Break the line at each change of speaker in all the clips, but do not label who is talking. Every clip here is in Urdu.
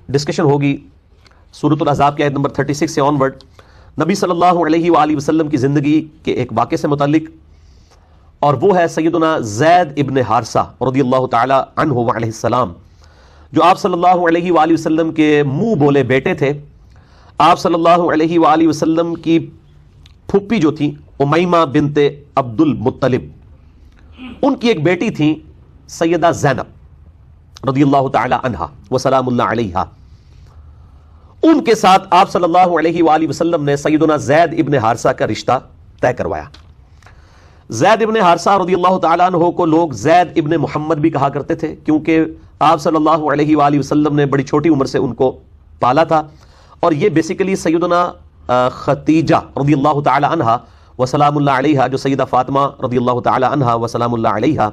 ڈسکشن ہوگی سورۃ الاحزاب کی آیت نمبر 36 سے آن ورڈ نبی صلی اللہ علیہ وآلہ وسلم کی زندگی کے ایک واقعے سے متعلق، اور وہ ہے سیدنا زید ابن حارثہ رضی اللہ تعالی عنہ وعلیہ السلام، جو آپ صلی اللہ علیہ وآلہ وسلم کے منہ بولے بیٹے تھے۔ آپ صلی اللہ علیہ وآلہ وسلم کی پھوپھی جو تھی امیمہ بنت عبد المطلب، ان کی ایک بیٹی تھی سیدہ زینب رضی اللہ تعالی عنہا وسلام اللہ علیہا۔ ان کے ساتھ آپ صلی اللہ علیہ وآلہ وسلم نے سیدنا زید ابن حارثہ کا رشتہ طے کروایا۔ زید ابن حارثہ رضی اللہ تعالیٰ عنہ کو لوگ زید ابن محمد بھی کہا کرتے تھے، کیونکہ آپ صلی اللہ علیہ وآلہ وسلم نے بڑی چھوٹی عمر سے ان کو پالا تھا، اور یہ بیسیکلی سیدنا خدیجہ رضی اللہ تعالی عنہا وسلام اللہ علیہا، جو سیدہ فاطمہ رضی اللہ تعالی عنہا وسلام اللہ علیہا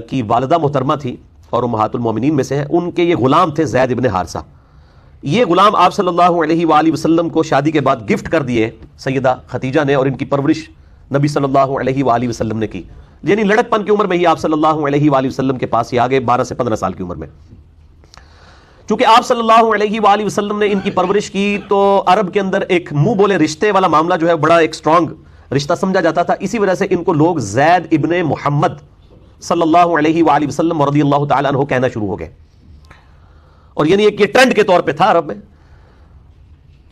کی والدہ محترمہ تھی اور امہات المومنین میں سے ہیں، ان کے یہ غلام تھے زید ابن حارثہ۔ یہ غلام آپ صلی اللہ علیہ وآلہ وسلم کو شادی کے بعد گفٹ کر دیے سیدہ خدیجہ نے، اور ان کی پرورش نبی صلی اللہ علیہ وآلہ وسلم نے کی، یعنی لڑک پن کی عمر میں ہی آپ صلی اللہ علیہ وآلہ وسلم کے پاس ہی آگے 12 سے 15 سال کی عمر میں۔ چونکہ آپ صلی اللہ علیہ وآلہ وسلم نے ان کی پرورش کی، تو عرب کے اندر ایک منہ بولے رشتے والا معاملہ جو ہے بڑا ایک سٹرونگ رشتہ سمجھا جاتا تھا، اسی وجہ سے ان کو لوگ زید ابن محمد صلی اللہ علیہ وآلہ وسلم رضی اللہ تعالیٰ عنہ کہنا شروع ہو گئے، اور یعنی ایک یہ ٹرینڈ کے طور پہ تھا عرب میں۔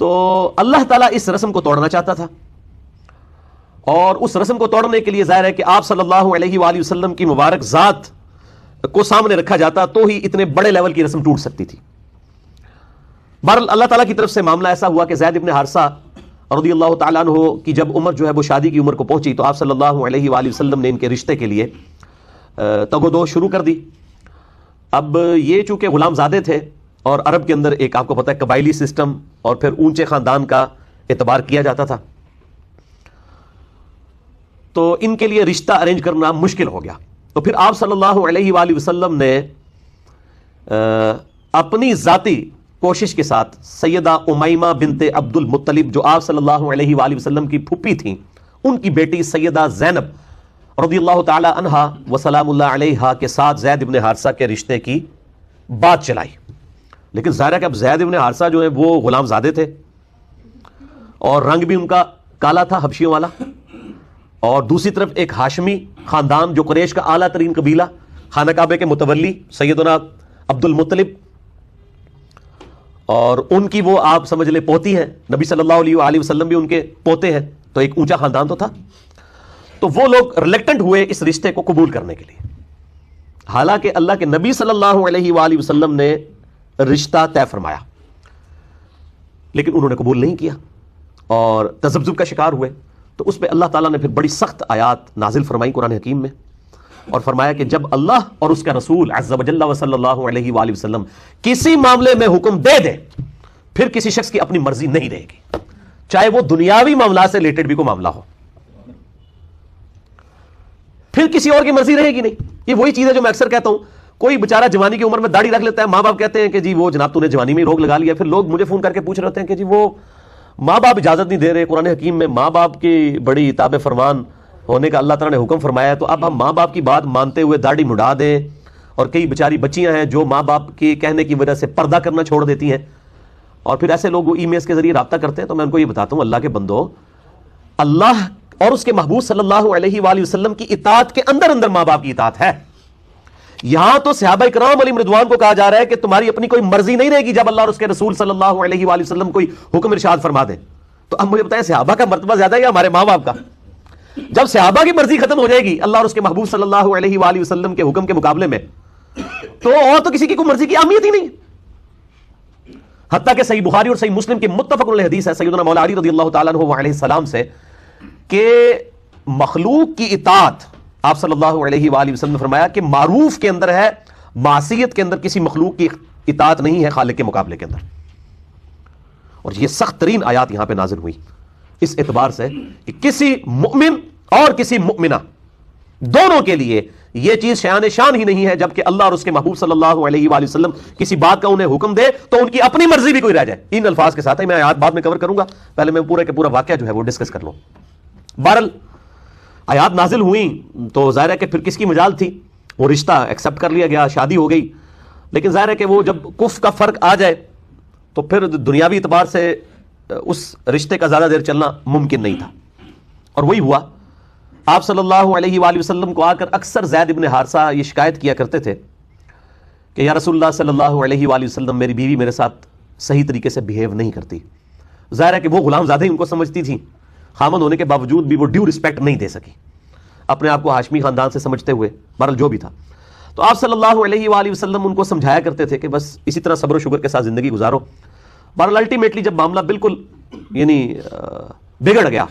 تو اللہ تعالیٰ اس رسم کو توڑنا چاہتا تھا، اور اس رسم کو توڑنے کے لیے ظاہر ہے کہ آپ صلی اللہ علیہ وآلہ وسلم کی مبارک ذات کو سامنے رکھا جاتا تو ہی اتنے بڑے لیول کی رسم ٹوٹ سکتی تھی۔ بہرحال اللہ تعالیٰ کی طرف سے معاملہ ایسا ہوا کہ زید ابن حارثہ رضی اللہ تعالیٰ عنہ کی جب عمر جو ہے وہ شادی کی عمر کو پہنچی، تو آپ صلی اللہ علیہ وآلہ وسلم نے ان کے رشتے کے لیے تگ و دو شروع کر دی۔ اب یہ چونکہ غلام زادے تھے، اور عرب کے اندر ایک آپ کو پتہ ہے قبائلی سسٹم اور پھر اونچے خاندان کا اعتبار کیا جاتا تھا، تو ان کے لیے رشتہ ارینج کرنا مشکل ہو گیا۔ تو پھر آپ صلی اللہ علیہ وآلہ وسلم نے اپنی ذاتی کوشش کے ساتھ سیدہ امیمہ بنت عبد المطلب، جو آپ صلی اللہ علیہ وآلہ وسلم کی پھوپھی تھیں، ان کی بیٹی سیدہ زینب رضی اللہ تعالی عنہا وسلام اللہ علیہا کے ساتھ زید ابن حارثہ کے رشتے کی بات چلائی۔ لیکن ظاہر ہے کہ اب زید ابن حارثہ جو ہے وہ غلام زادے تھے، اور رنگ بھی ان کا کالا تھا حبشیوں والا، اور دوسری طرف ایک ہاشمی خاندان جو قریش کا اعلیٰ ترین قبیلہ، خانہ کعبہ کے متولی سیدنا عبد المطلب، اور ان کی وہ آپ سمجھ لے پوتی ہیں، نبی صلی اللہ علیہ وآلہ وسلم بھی ان کے پوتے ہیں، تو ایک اونچا خاندان تو تھا۔ تو وہ لوگ ریلیکٹنٹ ہوئے اس رشتے کو قبول کرنے کے لیے، حالانکہ اللہ کے نبی صلی اللہ علیہ وآلہ وسلم نے رشتہ طے فرمایا، لیکن انہوں نے قبول نہیں کیا اور تذبذب کا شکار ہوئے۔ تو اس پہ اللہ تعالیٰ نے پھر بڑی سخت آیات نازل فرمائی قرآن حکیم میں، اور فرمایا کہ جب اللہ اور اس کا رسول عز و جل و صلی اللہ علیہ وآلہ وسلم کسی معاملے میں حکم دے دے، پھر کسی شخص کی اپنی مرضی نہیں رہے گی، چاہے وہ دنیاوی معاملات سے ریلیٹڈ بھی کوئی معاملہ ہو، پھر کسی اور کی مرضی رہے گی نہیں۔ یہ وہی چیز ہے جو میں اکثر کہتا ہوں، کوئی بیچارہ جوانی کی عمر میں داڑھی رکھ لیتا ہے، ماں باپ کہتے ہیں کہ جی وہ جناب تو نے جوانی میں ہی روک لگا لیا، پھر لوگ مجھے فون کر کے پوچھ رہے ہوتے ہیں کہ جی وہ ماں باپ اجازت نہیں دے رہے، قرآن حکیم میں ماں باپ کی بڑی تاب فرمان ہونے کا اللہ تعالیٰ نے حکم فرمایا ہے، تو اب ہم ماں باپ کی بات مانتے ہوئے داڑھی مڑا دیں، اور کئی بیچاری بچیاں ہیں جو ماں باپ کے کہنے کی وجہ سے پردہ کرنا چھوڑ دیتی ہیں، اور پھر ایسے لوگ ای میلز کے ذریعے رابطہ کرتے ہیں۔ تو میں ان کو یہ بتاتا ہوں، اللہ کے بندو، اللہ اور اس کے محبوب صلی اللہ علیہ وآلہ وسلم کی اطاعت کے اندر اندر ماں باپ کی اطاعت ہے۔ یہاں تو صحابہ کرام علیہم رضوان کو کہا جا رہا ہے کہ تمہاری اپنی کوئی مرضی نہیں رہے گی جب اللہ اور اس کے رسول صلی اللہ علیہ وآلہ وسلم کوئی حکم ارشاد فرما دیں۔ تو اب مجھے بتائیں، صحابہ کا مرتبہ زیادہ ہے یا ہمارے ماں باپ کا؟ جب صحابہ کی مرضی ختم ہو جائے گی اللہ اور اس کے محبوب صلی اللہ علیہ وآلہ وسلم کے حکم کے مقابلے میں، تو اور تو کسی کی کوئی مرضی کی اہمیت ہی نہیں۔ حتیٰ کہ صحیح بخاری اور صحیح مسلم کی متفق علیہ حدیث ہے سیدنا مولا علی رضی اللہ تعالیٰ عنہ علیہ السلام سے کہ مخلوق کی اطاعت، آپ صلی اللہ علیہ وآلہ وسلم نے فرمایا کہ معروف کے اندر ہے، معصیت کے اندر کسی مخلوق کی اطاعت نہیں ہے خالق کے مقابلے کے اندر۔ اور یہ سخت ترین آیات یہاں پہ نازل ہوئی اس اعتبار سے کہ کسی مؤمن اور کسی مؤمنہ دونوں کے لیے یہ چیز شان شان ہی نہیں ہے جبکہ اللہ اور اس کے محبوب صلی اللہ علیہ وآلہ وسلم کسی بات کا انہیں حکم دے تو ان کی اپنی مرضی بھی کوئی رہ جائے۔ ان الفاظ کے ساتھ ہی میں آیات بعد میں کور کروں گا، پہلے میں پورا کے پورا واقعہ جو ہے وہ ڈسکس کر لوں۔ بہرحال آیات نازل ہوئیں تو ظاہر ہے کہ پھر کس کی مجال تھی، وہ رشتہ ایکسیپٹ کر لیا گیا، شادی ہو گئی۔ لیکن ظاہر ہے کہ وہ جب کفر کا فرق آ جائے تو پھر دنیاوی اعتبار سے اس رشتے کا زیادہ دیر چلنا ممکن نہیں تھا، اور وہی ہوا۔ آپ صلی اللہ علیہ وآلہ وسلم کو آ کر اکثر زید ابن حارثہ یہ شکایت کیا کرتے تھے کہ یا رسول اللہ صلی اللہ علیہ وآلہ وسلم، میری بیوی میرے ساتھ صحیح طریقے سے بہیو نہیں کرتی۔ ظاہر ہے کہ وہ غلام زادہ ہی ان کو سمجھتی تھیں، خامند ہونے کے باوجود بھی وہ ڈیو رسپیکٹ نہیں دے سکی، اپنے آپ کو ہاشمی خاندان سے سمجھتے ہوئے، بہرحال جو بھی تھا۔ تو آپ صلی اللہ علیہ وآلہ وسلم ان کو سمجھایا کرتے تھے کہ بس اسی طرح صبر و شکر کے ساتھ زندگی گزارو۔ بہرحال الٹیمیٹلی جب معاملہ بالکل بگڑ گیا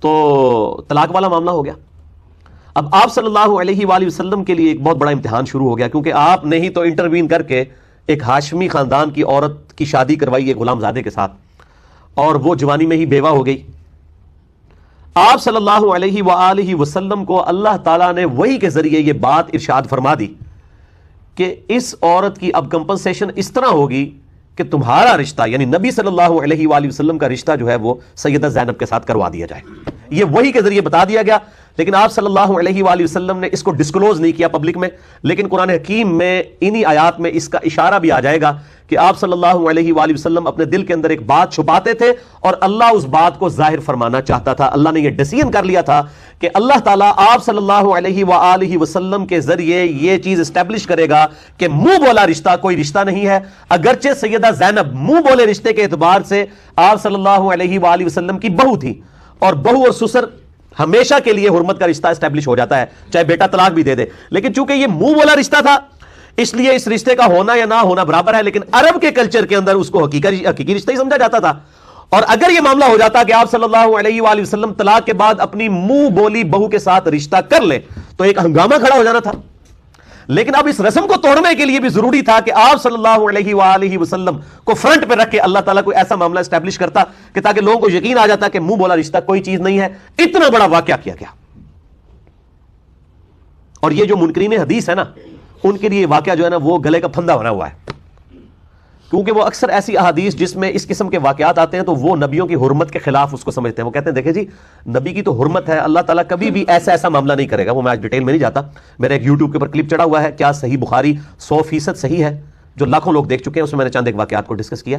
تو طلاق والا معاملہ ہو گیا۔ اب آپ صلی اللہ علیہ وآلہ وسلم کے لیے ایک بہت بڑا امتحان شروع ہو گیا، کیونکہ آپ نے ہی تو انٹروین کر کے ایک ہاشمی خاندان کی عورت کی شادی کروائی ہے غلام زادے کے ساتھ، اور وہ جوانی میں ہی بیوہ ہو گئی۔ آپ صلی اللہ علیہ وآلہ وسلم کو اللہ تعالیٰ نے وحی کے ذریعے یہ بات ارشاد فرما دی کہ اس عورت کی اب کمپنسیشن اس طرح ہوگی کہ تمہارا رشتہ، یعنی نبی صلی اللہ علیہ وآلہ وسلم کا رشتہ جو ہے وہ سیدہ زینب کے ساتھ کروا دیا جائے۔ یہ وحی کے ذریعے بتا دیا گیا، لیکن آپ صلی اللہ علیہ وآلہ وسلم نے اس کو ڈسکلوز نہیں کیا پبلک میں، لیکن قرآن حکیم میں انہی آیات میں اس کا اشارہ بھی آ جائے گا کہ آپ صلی اللہ علیہ وآلہ وسلم اپنے دل کے اندر ایک بات چھپاتے تھے اور اللہ اس بات کو ظاہر فرمانا چاہتا تھا۔ اللہ نے یہ ڈیسیژن کر لیا تھا کہ اللہ تعالیٰ آپ صلی اللہ علیہ وآلہ وسلم کے ذریعے یہ چیز اسٹیبلش کرے گا کہ منہ بولا رشتہ کوئی رشتہ نہیں ہے، اگرچہ سیدہ زینب منہ بولے رشتے کے اعتبار سے آپ صلی اللہ علیہ وآلہ وسلم کی بہو تھی، اور بہو اور سسر ہمیشہ کے لیے حرمت کا رشتہ اسٹیبلش ہو جاتا ہے، چاہے بیٹا طلاق بھی دے دے، لیکن چونکہ یہ منہ بولا رشتہ تھا اس لیے اس رشتے کا ہونا یا نہ ہونا برابر ہے، لیکن عرب کے کلچر کے اندر اس کو حقیقی رشتہ ہی سمجھا جاتا تھا۔ اور اگر یہ معاملہ ہو جاتا کہ آپ صلی اللہ علیہ وآلہ وسلم طلاق کے بعد اپنی منہ بولی بہو کے ساتھ رشتہ کر لیں تو ایک ہنگامہ کھڑا ہو جانا تھا، لیکن اب اس رسم کو توڑنے کے لیے بھی ضروری تھا کہ آپ صلی اللہ علیہ وآلہ وسلم کو فرنٹ پہ رکھ کے اللہ تعالیٰ کو ایسا معاملہ اسٹیبلش کرتا کہ تاکہ لوگوں کو یقین آ جاتا کہ منہ بولا رشتہ کوئی چیز نہیں ہے۔ اتنا بڑا واقعہ کیا گیا، اور یہ جو منکرین حدیث ہے نا، ان کے لیے واقعہ جو ہے نا وہ گلے کا پھندا بنا ہوا ہے، کیونکہ وہ اکثر ایسی احادیث جس میں اس قسم کے واقعات آتے ہیں تو وہ نبیوں کی حرمت کے خلاف اس کو سمجھتے ہیں۔ وہ کہتے ہیں دیکھیں جی نبی کی تو حرمت ہے، اللہ تعالیٰ کبھی بھی ایسا معاملہ نہیں کرے گا۔ وہ میں آج ڈیٹیل میں نہیں جاتا، میرا ایک یوٹیوب کے اوپر کلپ چڑھا ہوا ہے، کیا صحیح بخاری 100% صحیح ہے، جو لاکھوں لوگ دیکھ چکے ہیں، اس میں نے چند ایک واقعات کو ڈسکس کیا،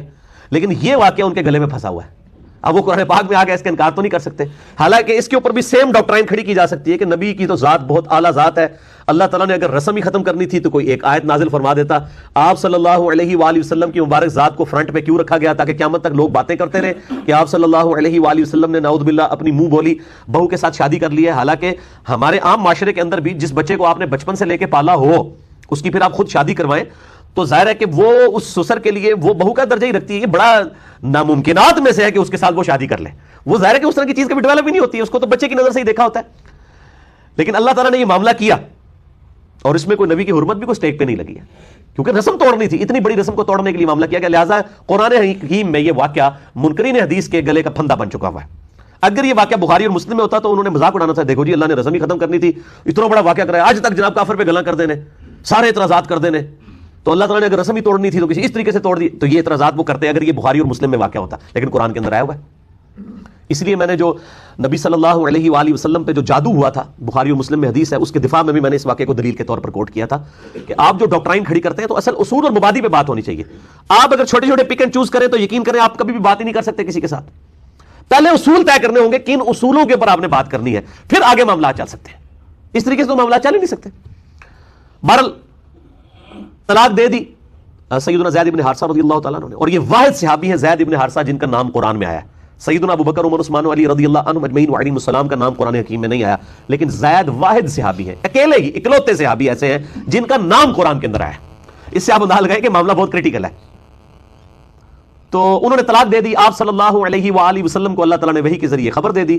لیکن یہ واقعہ ان کے گلے میں پھنسا ہوا ہے۔ اب وہ قرآن پاک میں آ گیا، اس کا انکار تو نہیں کر سکتے، حالانکہ اس کے اوپر بھی سیم ڈاکٹرائن کھڑی کی جا سکتی ہے کہ نبی کی تو ذات بہت اعلیٰ ذات ہے، اللہ تعالیٰ نے اگر رسم ہی ختم کرنی تھی تو کوئی ایک آیت نازل فرما دیتا۔ آپ صلی اللہ علیہ وآلہ وسلم کی مبارک ذات کو فرنٹ پہ کیوں رکھا گیا؟ تاکہ قیامت تک لوگ باتیں کرتے رہے کہ آپ صلی اللہ علیہ وآلہ وسلم نے نعوذ باللہ اپنی منہ بولی بہو کے ساتھ شادی کر لی ہے۔ حالانکہ ہمارے عام معاشرے کے اندر بھی جس بچے کو آپ نے بچپن سے لے کے پالا ہو اس کی پھر آپ خود شادی کروائیں تو ظاہر ہے کہ وہ اس سسر کے لیے وہ بہو کا درجہ ہی رکھتی ہے، یہ بڑا ناممکنات میں سے ہے کہ اس کے ساتھ وہ شادی کر لے۔ وہ ظاہر ہے کہ اس طرح کی چیز کبھی ڈیولپ بھی نہیں ہوتی ہے، اس کو تو بچے کی نظر سے ہی دیکھا ہوتا ہے، لیکن اللہ تعالیٰ نے یہ معاملہ کیا اور اس میں کوئی نبی کی حرمت بھی کوئی سٹیک پہ نہیں لگی ہے، کیونکہ رسم توڑنی تھی، اتنی بڑی رسم کو توڑنے کے لیے معاملہ کیا گیا۔ لہٰذا قرآن حکیم میں یہ واقعہ منکرین حدیث کے گلے کا پھندا بن چکا ہوا ہے۔ اگر یہ واقعہ بخاری اور مسلم میں ہوتا تو انہوں نے مذاق اڑانا تھا، دیکھو جی اللہ نے رسم ہی ختم کرنی تھی، اتنا بڑا واقعہ کرایا، آج تک جناب کافر پہ گلاں کر دینے، سارے اعتراضات کر دینے، تو اللہ تعالیٰ نے اگر رسم ہی توڑنی تھی تو کسی اس طریقے سے توڑ دی، تو یہ اعتراضات وہ کرتے اگر یہ بخاری اور مسلم میں واقعہ ہوتا، لیکن قرآن کے اندر آیا ہوا ہے۔ اس لیے میں نے جو نبی صلی اللہ علیہ وآلہ وسلم پہ جو جادو ہوا تھا بخاری اور مسلم میں حدیث ہے، اس کے دفاع میں بھی میں نے اس واقعے کو دلیل کے طور پر کوٹ کیا تھا کہ آپ جو ڈاکٹرائن کھڑی کرتے ہیں تو اصل اصول اور مبادی پہ بات ہونی چاہیے۔ آپ اگر چھوٹے چھوٹے پک اینڈ چوز کریں تو یقین کریں آپ کبھی بھی بات ہی نہیں کر سکتے کسی کے ساتھ۔ پہلے اصول طے کرنے ہوں گے، کن اصولوں کے اوپر آپ نے بات کرنی ہے، پھر آگے معاملات چل سکتے ہیں۔ اس طریقے سے تو معاملات چل ہی نہیں سکتے۔ بہرحال طلاق دے دی سیدنا زید ابن حارثہ رضی اللہ تعالیٰ عنہ نے، اور یہ واحد صحابی ہیں زید ابن حارثہ جن کا نام قرآن میں آیا ہے۔ سیدنا ابو بکر عمر عثمان علی رضی اللہ عنہ اجمعین وعلیہم السلام کا نام قرآن حکیم میں نہیں آیا، لیکن زید واحد صحابی ہیں، اکیلے ہی اکلوتے صحابی ایسے ہیں جن کا نام قرآن کے اندر آیا ہے۔ اس سے آپ اندازہ لگائیں کہ معاملہ بہت کریٹیکل ہے۔ تو انہوں نے طلاق دے دی، آپ صلی اللہ علیہ وآلہ وسلم کو اللہ تعالیٰ نے وحی کے ذریعے خبر دے دی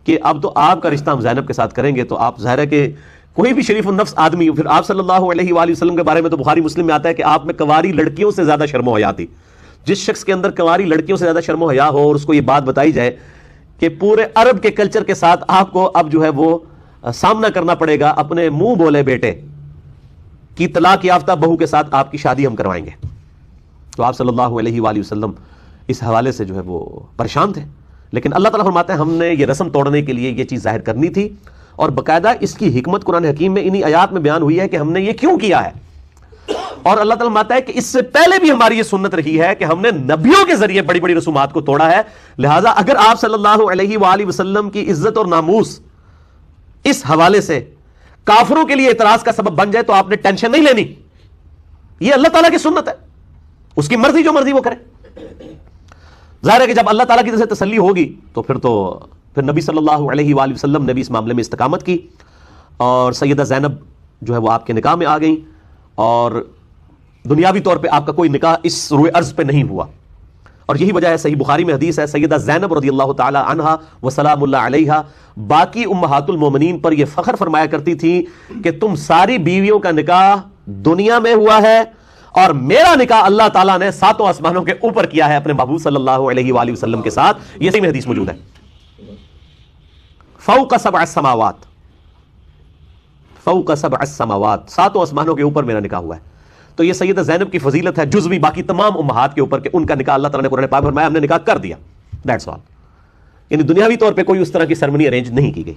کہ اب تو آپ کا رشتہ ہم زینب کے ساتھ کریں گے۔ تو آپ ظاہر ہے کہ کوئی بھی شریف النفس آدمی، پھر آپ صلی اللہ علیہ وآلہ وسلم کے بارے میں تو بخاری مسلم میں آتا ہے کہ آپ میں کنواری لڑکیوں سے زیادہ شرم و حیا تھی۔ جس شخص کے اندر کنواری لڑکیوں سے زیادہ شرم و حیا ہو اور اس کو یہ بات بتائی جائے کہ پورے عرب کے کلچر کے ساتھ آپ کو اب جو ہے وہ سامنا کرنا پڑے گا، اپنے منہ بولے بیٹے کی طلاق یافتہ بہو کے ساتھ آپ کی شادی ہم کروائیں گے، تو آپ صلی اللہ علیہ وآلہ وسلم اس حوالے سے جو ہے وہ پریشان تھے۔ لیکن اللہ تعالیٰ فرماتے ہیں ہم نے یہ رسم توڑنے کے لیے یہ چیز ظاہر کرنی تھی، اور باقاعدہ اس کی حکمت قرآن حکیم میں انہی آیات میں بیان ہوئی ہے کہ ہم نے یہ کیوں کیا ہے۔ اور اللہ تعالیٰ ماتا ہے کہ اس سے پہلے بھی ہماری یہ سنت رہی ہے کہ ہم نے نبیوں کے ذریعے بڑی بڑی رسومات کو توڑا ہے، لہٰذا اگر آپ صلی اللہ علیہ وآلہ وسلم کی عزت اور ناموس اس حوالے سے کافروں کے لیے اعتراض کا سبب بن جائے تو آپ نے ٹینشن نہیں لینی، یہ اللہ تعالیٰ کی سنت ہے، اس کی مرضی جو مرضی وہ کرے۔ ظاہر ہے کہ جب اللہ تعالیٰ کی طرف سے تسلی ہوگی تو پھر نبی صلی اللہ علیہ وآلہ وسلم نے بھی اس معاملے میں استقامت کی، اور سیدہ زینب جو ہے وہ آپ کے نکاح میں آ گئیں، اور دنیاوی طور پہ آپ کا کوئی نکاح اس روئے ارض پہ نہیں ہوا، اور یہی وجہ ہے صحیح بخاری میں حدیث ہے سیدہ زینب رضی اللہ تعالی عنہا وسلام اللہ علیہا باقی امہات المومنین پر یہ فخر فرمایا کرتی تھی کہ تم ساری بیویوں کا نکاح دنیا میں ہوا ہے اور میرا نکاح اللہ تعالیٰ نے ساتوں آسمانوں کے اوپر کیا ہے اپنے محبوب صلی اللہ علیہ وآلہ وسلم کے ساتھ، یہ صحیح میں حدیث موجود ہے، فوق سبع السماوات، فوق سبع السماوات، ساتوں آسمانوں کے اوپر میرا نکاح ہوا ہے۔ تو یہ سیدہ زینب کی فضیلت ہے جزوی باقی تمام امہات کے اوپر کہ ان کا نکاح اللہ تعالیٰ نے قرآن پاک میں فرمایا ہم نے نکاح کر دیا، دیٹس آل، یعنی دنیاوی طور پہ کوئی اس طرح کی سرمنی ارینج نہیں کی گئی۔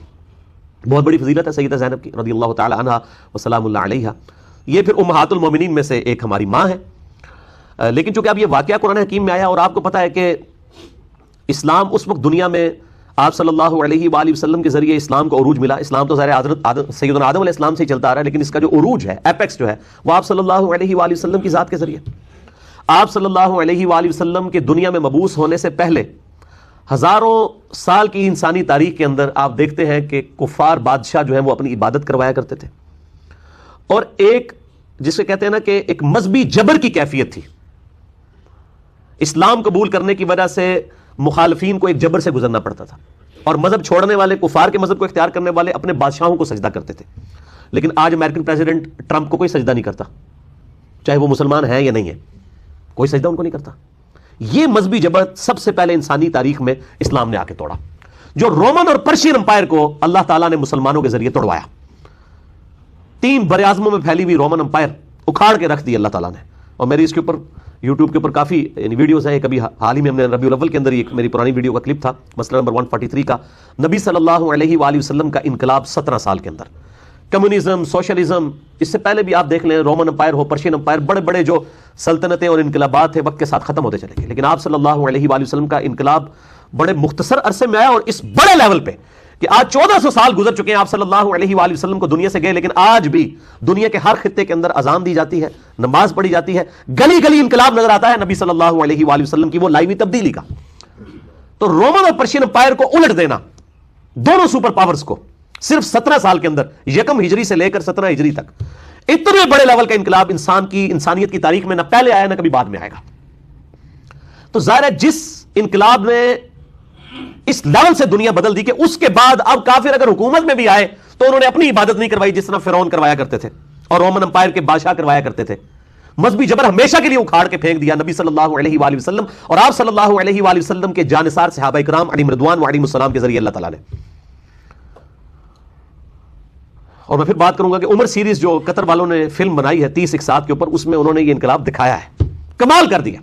بہت بڑی فضیلت ہے سیدہ زینب کی رضی اللہ تعالی عنہا وسلام اللہ علیہا۔ یہ پھر امہات المومنین میں سے ایک ہماری ماں ہے، لیکن چونکہ اب یہ واقعہ قرآن حکیم میں آیا اور آپ کو پتہ ہے کہ اسلام اس وقت دنیا میں آپ صلی اللہ علیہ وآلہ وسلم کے ذریعے اسلام کو عروج ملا۔ اسلام تو ظاہر سیدنا آدم علیہ السلام سے ہی چلتا آ رہا ہے، لیکن اس کا جو عروج ہے، ایپیکس جو ہے، وہ آپ صلی اللہ علیہ وآلہ وسلم کی ذات کے ذریعے۔ آپ صلی اللہ علیہ وآلہ وسلم کے دنیا میں مبعوث ہونے سے پہلے ہزاروں سال کی انسانی تاریخ کے اندر آپ دیکھتے ہیں کہ کفار بادشاہ جو ہیں وہ اپنی عبادت کروایا کرتے تھے، اور ایک جسے کہتے ہیں نا کہ ایک مذہبی جبر کی کیفیت تھی۔ اسلام قبول کرنے کی وجہ سے مخالفین کو ایک جبر سے گزرنا پڑتا تھا، اور مذہب چھوڑنے والے، کفار کے مذہب کو اختیار کرنے والے اپنے بادشاہوں کو سجدہ کرتے تھے۔ لیکن آج امریکن پریزیڈنٹ ٹرمپ کو کوئی سجدہ نہیں کرتا، چاہے وہ مسلمان ہے یا نہیں ہے، کوئی سجدہ ان کو نہیں کرتا۔ یہ مذہبی جبر سب سے پہلے انسانی تاریخ میں اسلام نے آ کے توڑا، جو رومن اور پرشین امپائر کو اللہ تعالیٰ نے مسلمانوں کے ذریعے توڑوایا۔ 3 براعظموں میں پھیلی ہوئی رومن امپائر اکھاڑ کے رکھ دی اللہ تعالیٰ نے، اور میری اس کے اوپر یوٹیوب کے اوپر کافی ویڈیوز ہیں۔ کبھی حال ہی میں ہم نے ربیع الاول کے اندر ایک میری پرانی ویڈیو کا کلپ تھا، مسئلہ نمبر 143 کا، نبی صلی اللہ علیہ وآلہ وسلم کا انقلاب 17 سال کے اندر، کمیونزم، سوشلزم، اس سے پہلے بھی آپ دیکھ لیں رومن امپائر ہو، پرشین امپائر، بڑے بڑے جو سلطنتیں اور انقلابات تھے وقت کے ساتھ ختم ہوتے چلے گئے، لیکن آپ صلی اللہ علیہ وآلہ وسلم کا انقلاب بڑے مختصر عرصے میں آیا، اور اس بڑے لیول پہ کہ آج 1400 سال گزر چکے ہیں آپ صلی اللہ علیہ وآلہ وسلم کو دنیا سے گئے، لیکن آج بھی دنیا کے ہر خطے کے اندر اذان دی جاتی ہے، نماز پڑھی جاتی ہے، گلی گلی انقلاب نظر آتا ہے نبی صلی اللہ علیہ وآلہ وسلم کی وہ لائیوی تبدیلی کا۔ تو رومن اور پرشین امپائر کو الٹ دینا، دونوں سپر پاورز کو، صرف 17 سال کے اندر، 1 ہجری سے لے کر 17 ہجری تک، اتنے بڑے لیول کا انقلاب انسانیت کی تاریخ میں نہ پہلے آیا نہ کبھی بعد میں آئے گا۔ تو ظاہر ہے جس انقلاب نے اس لیول سے دنیا بدل دی کہ اس کے بعد اب کافر اگر حکومت میں بھی آئے تو انہوں نے اپنی عبادت نہیں کروائی جس طرح فرعون کروایا کرتے تھے اور رومن امپائر کے بادشاہ کروایا کرتے تھے۔ مذہبی جبر ہمیشہ کے لیے اکھاڑ کے پھینک دیا نبی صلی اللہ علیہ وآلہ وسلم اور آپ صلی اللہ علیہ وآلہ وسلم کے جانثار صحابہ کرام علیہم رضوان وعلیہم السلام کے ذریعے اللہ تعالیٰ نے۔ اور میں پھر بات کروں گا کہ عمر سیریز جو قطر والوں نے فلم بنائی ہے 30 اقساط کے اوپر، اس میں انہوں نے یہ انقلاب دکھایا ہے، کمال کر دیا۔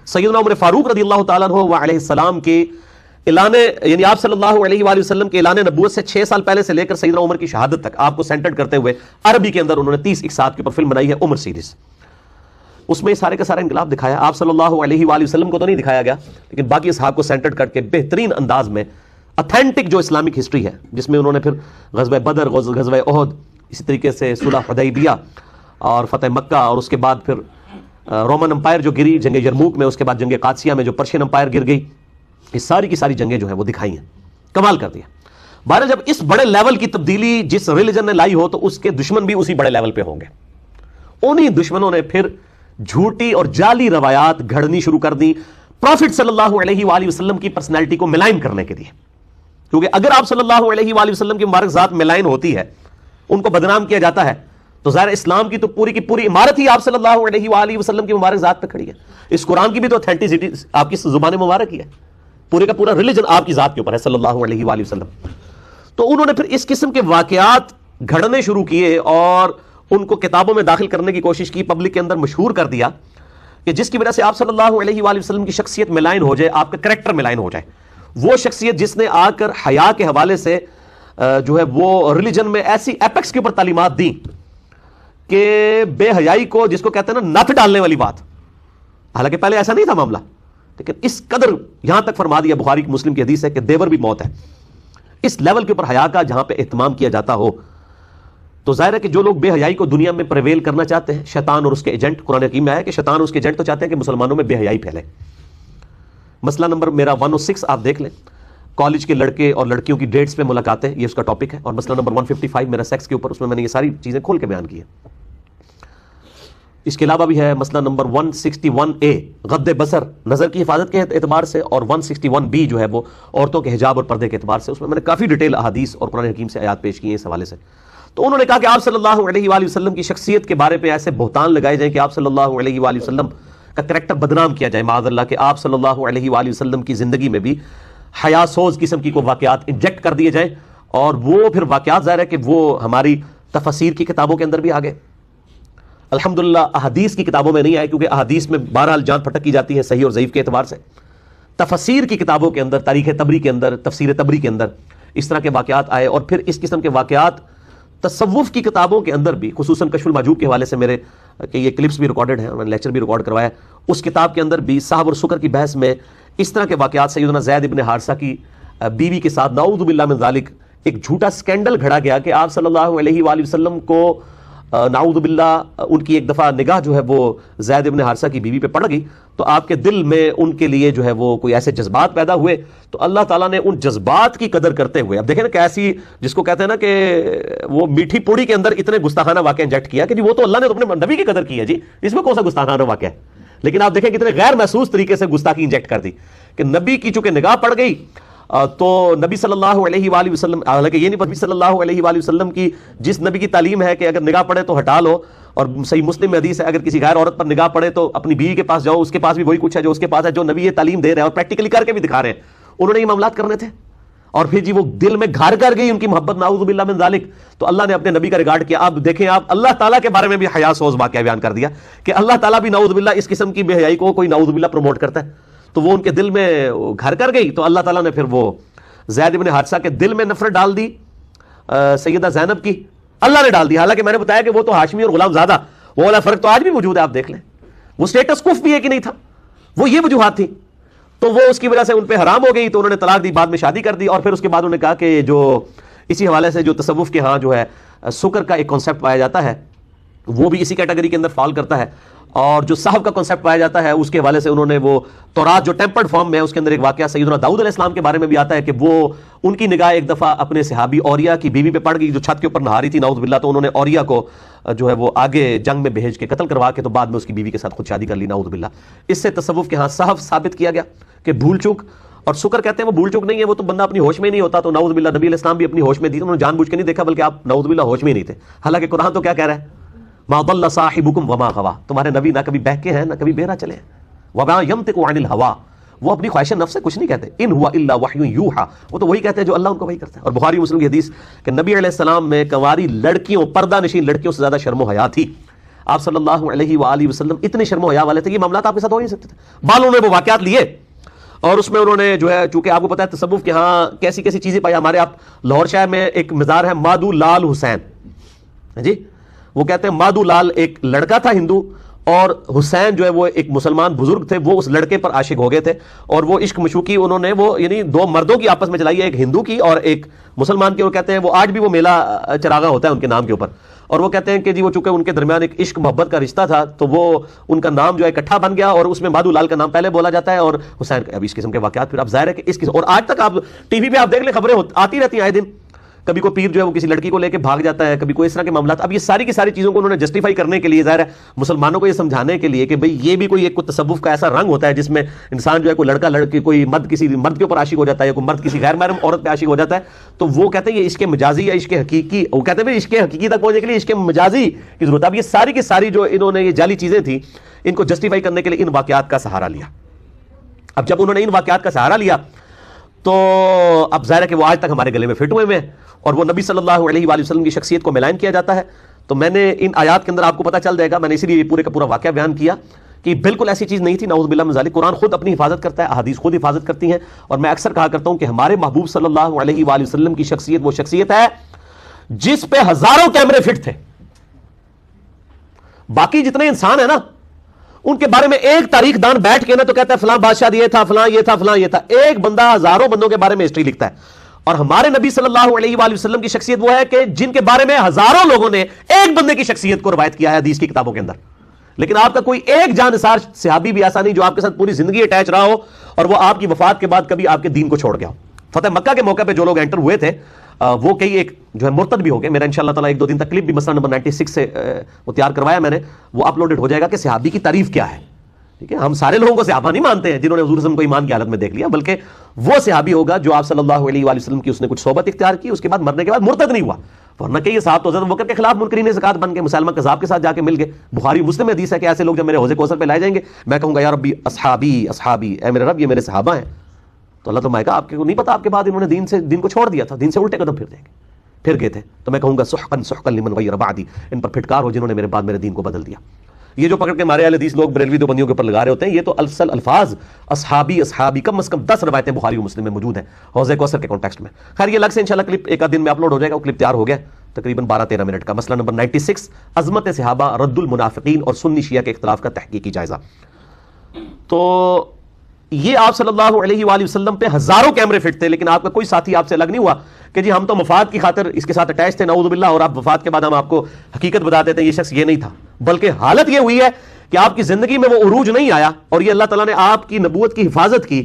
سیدنا عمر فاروق رضی اللہ تعالیٰ عنہ علیہ السلام کے اعلان، یعنی آپ صلی اللہ علیہ وآلہ وسلم کے اعلان نبوت سے 6 سال پہلے سے لے کر سیدنا عمر کی شہادت تک آپ کو سینٹرڈ کرتے ہوئے عربی کے اندر انہوں نے 30 اقساط کے اوپر فلم بنائی ہے عمر سیریز۔ اس میں سارے کا سارا انقلاب دکھایا، آپ صلی اللہ علیہ وآلہ وسلم کو تو نہیں دکھایا گیا، لیکن باقی اصحاب کو سینٹرڈ کر کے بہترین انداز میں اتھینٹک جو اسلامک ہسٹری ہے، جس میں انہوں نے پھر غزوہ بدر، غزوہ احد، اسی طریقے سے صلح حدیبیہ اور فتح مکہ، اور اس کے بعد پھر رومن امپائر جو گری جنگ یرموک میں، اس کے بعد جنگ قادسیہ میں جو پرشین امپائر گر گئی، یہ ساری کی ساری جنگیں جو ہیں وہ دکھائی ہیں، کمال کر دیا۔ بہرحال جب اس بڑے لیول کی تبدیلی جس ریلیجن نے لائی ہو تو اس کے دشمن بھی اسی بڑے لیول پہ ہوں گے۔ انہی دشمنوں نے پھر جھوٹی اور جعلی روایات گھڑنی شروع کر دی پروفٹ صلی اللہ علیہ وآلہ وسلم کی پرسنالٹی کو ملائن کرنے کے لیے، کیونکہ اگر آپ صلی اللہ علیہ وآلہ وسلم کی مبارک ذات ملائن ہوتی ہے، ان کو بدنام کیا جاتا ہے، تو ظاہر اسلام کی تو پوری کی پوری عمارت ہی آپ صلی اللہ علیہ وآلہ وسلم کی مبارک ذات پہ کھڑی ہے۔ اس قرآن کی بھی تو اتھینٹسٹی آپ کی زبان مبارک ہی ہے، پورے کا پورا ریلیجن آپ کی ذات کے اوپر ہے صلی اللہ علیہ وآلہ وسلم۔ تو انہوں نے پھر اس قسم کے واقعات گھڑنے شروع کیے اور ان کو کتابوں میں داخل کرنے کی کوشش کی، پبلک کے اندر مشہور کر دیا کہ جس کی وجہ سے آپ صلی اللہ علیہ وآلہ وسلم کی شخصیت ملائن ہو جائے، آپ کا کریکٹر ملائن ہو جائے۔ وہ شخصیت جس نے آ کر حیا کے حوالے سے جو ہے وہ ریلیجن میں ایسی ایپیکس کے اوپر تعلیمات دیں کہ بے حیائی کو جس کو کہتے ہیں نا نت ڈالنے والی بات، حالانکہ پہلے ایسا نہیں تھا معاملہ، لیکن اس قدر یہاں تک فرما دیا، بخاری کی مسلم کی حدیث ہے کہ دیور بھی موت ہے، اس لیول کے اوپر حیا کا جہاں پہ اہتمام کیا جاتا ہو، تو ظاہر ہے کہ جو لوگ بے حیائی کو دنیا میں پریویل کرنا چاہتے ہیں، شیطان اور اس کے ایجنٹ، قرآن حکیم میں آیا کہ شیطان اور اس کے ایجنٹ تو چاہتے ہیں کہ مسلمانوں میں بے حیائی پھیلے۔ مسئلہ نمبر میرا 106 آپ دیکھ لیں، کالج کے لڑکے اور لڑکیوں کی ڈیٹس پہ ملاقاتیں، یہ اس کا ٹاپک ہے، اور مسئلہ نمبر 155 میرا سیکس کے اوپر، اس میں نے یہ ساری چیزیں کھول کے بیان کی ہیں۔ اس کے علاوہ بھی ہے مسئلہ نمبر 161A، غض بصر، نظر کی حفاظت کے اعتبار سے، اور 161B جو ہے وہ عورتوں کے حجاب اور پردے کے اعتبار سے، اس میں نے کافی ڈیٹیل احادیث اور قرآن حکیم سے آیات پیش کی ہیں اس حوالے سے۔ تو انہوں نے کہا کہ آپ صلی اللہ علیہ وآلہ وسلم کی شخصیت کے بارے پہ ایسے بہتان لگائے جائیں کہ آپ صلی اللہ علیہ وآلہ وسلم کا کریکٹر بدنام کیا جائے، معاذ اللہ، کہ آپ صلی اللہ علیہ وآلہ وسلم کی زندگی میں بھی حیا سوز قسم کی کوئی واقعات انجیکٹ کر دیے جائیں، اور وہ پھر واقعات ظاہر ہے کہ وہ ہماری تفسیر کی کتابوں کے اندر بھی آ گئے، الحمدللہ احادیث کی کتابوں میں نہیں آئے، کیونکہ احادیث میں بہرحال جان پھٹک کی جاتی ہے صحیح اور ضعیف کے اعتبار سے۔ تفسیر کی کتابوں کے اندر، تاریخ تبری کے اندر، تفسیر تبری کے اندر اس طرح کے واقعات آئے، اور پھر اس قسم کے واقعات تصوف کی کتابوں کے اندر بھی، خصوصاً کشف المحجوب کے حوالے سے میرے کہ یہ کلپس بھی ریکارڈڈ ہیں، میں نے لیکچر بھی ریکارڈ کروایا ہے، اس کتاب کے اندر بھی صاحب اور سکر کی بحث میں اس طرح کے واقعات، سیدنا زید ابن حارثہ کی بیوی کے ساتھ نعوذ باللہ من ذالک ایک جھوٹا سکینڈل گھڑا گیا کہ آپ صلی اللہ علیہ وآلہ وسلم کو نعوذ باللہ ان کی ایک دفعہ نگاہ جو ہے وہ زید ابن حارثہ کی بیوی پہ پڑ گئی، تو آپ کے دل میں ان کے لیے جو ہے وہ کوئی ایسے جذبات پیدا ہوئے، تو اللہ تعالیٰ نے ان جذبات کی قدر کرتے ہوئے، اب دیکھیں نا کیسی، جس کو کہتے ہیں نا کہ وہ میٹھی پوڑی کے اندر اتنے گستاخانہ واقعہ انجیکٹ کیا کہ جی وہ تو اللہ نے تو اپنے نبی کی قدر کی ہے، جی اس میں کون سا گستاخانہ واقعہ ہے، لیکن آپ دیکھیں کتنے غیر محسوس طریقے سے گستاخی انجیکٹ کر دی کہ نبی کی چونکہ نگاہ پڑ گئی، تو نبی صلی اللہ علیہ وآلہ وسلم، حالانکہ یہ نہیں، نبی صلی اللہ علیہ وآلہ وسلم کی جس نبی کی تعلیم ہے کہ اگر نگاہ پڑے تو ہٹا لو، اور صحیح مسلم میں حدیث ہے اگر کسی غیر عورت پر نگاہ پڑے تو اپنی بیوی کے پاس جاؤ، اس کے پاس بھی وہی کچھ ہے جو اس کے پاس ہے، جو نبی یہ تعلیم دے رہے ہیں اور پریکٹیکلی کر کے بھی دکھا رہے ہیں، انہوں نے یہ معاملات کرنے تھے، اور پھر جی وہ دل میں گھر کر گئی ان کی محبت، نعوذ باللہ من ذالک، تو اللہ نے اپنے نبی کا ریگارڈ کیا۔ آپ دیکھیں، آپ اللہ تعالیٰ کے بارے میں بھی حیا سوز واقعہ بیان کر دیا کہ اللہ تعالیٰ بھی نعوذ باللہ اس قسم کی بے حیائی کو کوئی نعوذ باللہ پروموٹ کرتا ہے، تو وہ ان کے دل میں گھر کر گئی، تو اللہ تعالیٰ نے پھر وہ زید ابن حارثہ کے دل میں نفرت ڈال دی سیدہ زینب کی، اللہ نے ڈال دی، حالانکہ میں نے بتایا کہ وہ تو ہاشمی اور غلام زادہ، وہ والا فرق تو آج بھی موجود ہے، آپ دیکھ لیں، وہ سٹیٹس کف بھی ہے کہ نہیں تھا، وہ یہ وجوہات تھی، تو وہ اس کی وجہ سے ان پہ حرام ہو گئی، تو انہوں نے طلاق دی، بعد میں شادی کر دی، اور پھر اس کے بعد انہوں نے کہا کہ جو اسی حوالے سے جو تصوف کے ہاں جو ہے سکر کا ایک کانسیپٹ پایا جاتا ہے وہ بھی اسی کیٹیگری کے اندر فال کرتا ہے، اور جو صاحب کا کانسیپٹ پایا جاتا ہے اس کے حوالے سے انہوں نے وہ تورات جو ٹیمپرڈ فارم میں ہے اس کے اندر ایک واقعہ سیدنا داؤد علیہ السلام کے بارے میں بھی آتا ہے کہ وہ ان کی نگاہ ایک دفعہ اپنے صحابی اوریا کی بیوی پہ پڑ گئی جو چھت کے اوپر نہا رہی تھی، نعوذ باللہ، تو انہوں نے اوریا کو جو ہے وہ آگے جنگ میں بھیج کے قتل کروا کے تو بعد میں اس کی بیوی کے ساتھ خود شادی کر لی، نعوذ باللہ۔ اس سے تصوف کے ہاں صاحب ثابت کیا گیا کہ بھول چوک، اور سکر کہتے ہیں وہ بھول چوک نہیں ہے، وہ تو بندہ اپنی ہوش میں نہیں ہوتا، تو نعوذ باللہ نبی علیہ السلام بھی اپنی ہوش میں تھی، انہوں نے جان بوجھ کے نہیں دیکھا، بلکہ آپ نعوذ باللہ ہوش میں ہی نہیں تھے، حالانکہ قرآن تو کیا کہہ رہا ہے، ما ضل صاحبکم وما غوا، تمہارے نبی نہ کبھی بہکے ہیں نہ کبھی بہرا چلے ہیں، وما ينطق عن الهوى، وہ اپنی خواہش نفس سے کچھ نہیں کہتے، ان هو الا وحی یوحى، وہ تو وہی کہتے ہیں جو اللہ ان کو وہی کرتا ہے۔ اور بخاری مسلم کی حدیث کہ نبی علیہ السلام میں کنواری لڑکیوں، پردہ نشین لڑکیوں سے زیادہ شرم و حیا تھی، آپ صلی اللہ علیہ وآلہ وسلم اتنے شرم و حیا والے تھے، یہ معاملات آپ کے ساتھ ہو نہیں سکتے تھے، بالوں نے وہ واقعات لیے، اور اس میں انہوں نے جو ہے چونکہ آپ کو پتا ہے تصوف کے ہاں کیسی کیسی چیزیں پائی، ہمارے آپ لاہور شہر میں ایک مزار ہے مادو لال حسین، جی وہ کہتے ہیں مادو لال ایک لڑکا تھا ہندو، اور حسین جو ہے وہ ایک مسلمان بزرگ تھے، وہ اس لڑکے پر عاشق ہو گئے تھے، اور وہ عشق مشوقی انہوں نے وہ یعنی دو مردوں کی آپس میں چلائی ہے، ایک ہندو کی اور ایک مسلمان کی، وہ کہتے ہیں وہ آج بھی وہ میلہ چراغا ہوتا ہے ان کے نام کے اوپر، اور وہ کہتے ہیں کہ جی وہ چونکہ ان کے درمیان ایک عشق محبت کا رشتہ تھا تو وہ ان کا نام جو ہے اکٹھا بن گیا، اور اس میں مادو لال کا نام پہلے بولا جاتا ہے اور حسین کا، اب اس قسم کے واقعات پھر اب ظاہر ہے کہ اس قسم، اور آج تک آپ ٹی وی پہ آپ دیکھ لیں خبریں آتی رہتی ہیں آئے دن، کبھی کوئی پیر جو ہے وہ کسی لڑکی کو لے کے بھاگ جاتا ہے، کبھی کوئی اس طرح کے معاملات، اب یہ ساری کی ساری چیزوں کو انہوں نے جسٹیفائی کرنے کے لیے، ظاہر ہے مسلمانوں کو یہ سمجھانے کے لیے کہ بھئی یہ بھی کوئی ایک تصوف کا ایسا رنگ ہوتا ہے جس میں انسان جو ہے کوئی لڑکا لڑکی، کوئی مرد کسی مرد کے اوپر عاشق ہو جاتا ہے، کوئی مرد کسی غیر محرم عورت پہ عاشق ہو جاتا ہے، تو وہ کہتے ہیں یہ عشق مجازی یا عشق حقیقی، وہ کہتے ہیں عشق حقیقی تک پہنچنے کے لیے عشق مجازی کی ضرورت ہے۔ اب یہ ساری کی ساری جو انہوں نے یہ جعلی چیزیں تھیں ان کو جسٹیفائی کرنے کے لیے ان واقعات کا سہارا لیا۔ اب جب انہوں نے ان واقعات کا سہارا لیا تو اب ظاہر ہے کہ وہ آج تک ہمارے گلے میں فٹ ہوئے ہوئے ہیں، اور وہ نبی صلی اللہ علیہ وآلہ وسلم کی شخصیت کو ملائن کیا جاتا ہے۔ تو میں نے ان آیات کے اندر آپ کو پتہ چل جائے گا، میں نے اسی لیے پورے کا پورا واقعہ بیان کیا کہ بالکل ایسی چیز نہیں تھی، نعوذ باللہ من ذالک، قرآن خود اپنی حفاظت کرتا ہے، احادیث خود حفاظت کرتی ہیں، اور میں اکثر کہا کرتا ہوں کہ ہمارے محبوب صلی اللہ علیہ وآلہ وسلم کی شخصیت وہ شخصیت ہے جس پہ ہزاروں کیمرے فٹ تھے، باقی جتنے انسان ہیں نا ان کے بارے میں ایک تاریخ دان بیٹھ کے نا تو کہتا ہے فلاں بادشاہ یہ تھا، فلاں یہ تھا، فلاں یہ تھا. ایک بندہ ہزاروں بندوں کے بارے میں ہسٹری لکھتا ہے. اور ہمارے نبی صلی اللہ علیہ وآلہ وسلم کی شخصیت وہ ہے کہ جن کے بارے میں ہزاروں لوگوں نے ایک بندے کی شخصیت کو روایت کیا ہے حدیث کی کتابوں کے اندر. لیکن آپ کا کوئی ایک جانثار صحابی بھی ایسا نہیں جو آپ کے ساتھ پوری زندگی اٹیچ رہا ہو اور وہ آپ کی وفات کے بعد کبھی آپ کے دین کو چھوڑ گیا ہو. فتح مکہ کے موقع پہ جو لوگ انٹر ہوئے تھے وہ کئی ایک جو ہے مرتد بھی ہو گئے. میرا انشاءاللہ تعالیٰ ایک دو دن تک کلپ بھی مسئلہ نمبر 96 سے وہ تیار کروایا میں نے، وہ اپلوڈڈ ہو جائے گا کہ صحابی کی تعریف کیا ہے. ٹھیک ہے، ہم سارے لوگوں کو صحابہ نہیں مانتے ہیں جنہوں نے حضور صلی اللہ علیہ وسلم کو ایمان کی حالت میں دیکھ لیا، بلکہ وہ صحابی ہوگا جو آپ صلی اللہ علیہ وآلہ وسلم کی اس نے کچھ صحبت اختیار کی، اس کے بعد مرنے کے بعد مرتد نہیں ہوا. ورنہ کہ یہ صاحب تو حضرت ابوبکر کے خلاف منکرین زکات بن کے مسلمہ کذاب کے ساتھ جا کے مل گئے. بخاری مسلم میں حدیث ہے کہ ایسے لوگ جب میرے حوض کوثر پہ لائے جائیں گے میں کہوں گا یا ربی اصحابی اصحابی، اے میرے رب یہ میرے صحابہ ہیں. تو اللہ تعالیٰ کہا آپ کو نہیں پتا آپ کے بعد انہوں نے دین کو چھوڑ دیا تھا، دین سے الٹے قدم پھر گئے تھے. تو میں کہوں گا سحقا سحقا لمن غیر بعدی، ان پر پھٹکار ہو جنہوں نے میرے بعد میرے دین کو بدل دیا. یہ جو پکڑ کے مارے والے حدیث لوگ بریلوی دیوبندیوں کے اوپر لگا رہے ہوتے ہیں، یہ تو اصل الفاظ اصحابی اصحابی کم از کم 10 روایتیں بخاری و مسلم میں موجود ہیں حوض کوثر کے کانٹیکسٹ میں. خیر یہ الگ سے انشاءاللہ کلپ ایک آدھ دن میں اپلوڈ ہو جائے گا. وہ کلپ تیار ہو گیا تقریباً 12-13 منٹ کا. مسئلہ نمبر 96 عظمت صحابہ، رد المنافقین اور سنی شیعہ کے اختلاف کا تحقیقی جائزہ. تو یہ آپ صلی اللہ علیہ وآلہ وسلم پہ ہزاروں کیمرے فٹ تھے، لیکن آپ کا کوئی ساتھی آپ سے الگ نہیں ہوا کہ جی ہم تو مفاد کی خاطر اس کے ساتھ اٹیچ تھے نعوذ باللہ، اور آپ وفات کے بعد ہم آپ کو حقیقت بتاتے تھے یہ شخص یہ نہیں تھا. بلکہ حالت یہ ہوئی ہے کہ آپ کی زندگی میں وہ عروج نہیں آیا اور یہ اللہ تعالیٰ نے آپ کی نبوت کی حفاظت کی.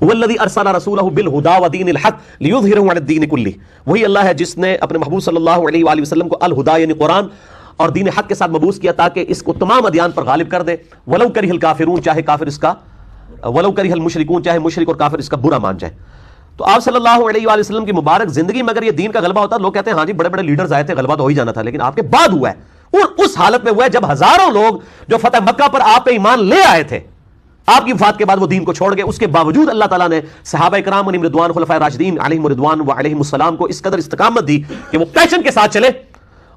هو الذی ارسل رسولہ بالہدی ودین الحق لیظہرہ علی الدین کلہ. وہی اللہ ہے جس نے اپنے محبوب صلی اللہ علیہ وآلہ وسلم کو الہدی یعنی قرآن اور دین حق کے ساتھ مبعوث کیا تاکہ اس کو تمام ادیان پر غالب کر دے. ولو کرہ الکافرون، چاہے کافر اس کا، ولو کرہ المشرکون، چاہے مشرک اور کافر اس کا برا مان جائے. تو آپ صلی اللہ علیہ وآلہ وسلم کی مبارک زندگی میں اگر یہ دین کا غلبہ ہوتا، لوگ کہتے ہیں ہاں جی بڑے بڑے لیڈرز آئے تھے غلبہ تو ہو ہی جانا تھا، لیکن آپ کے بعد ہوا ہے. اور اس حالت میں ہوا ہے جب ہزاروں لوگ جو فتح مکہ پر آپ پہ ایمان لے آئے تھے آپ کی وفات کے بعد وہ دین کو چھوڑ گئے. اس کے باوجود اللہ تعالیٰ نے صحابہ کرام علیہم رضوان، خلفائے راشدین علیہم رضوان و علیہم السلام کو اس قدر استقامت دی کہ وہ پیشن کے ساتھ چلے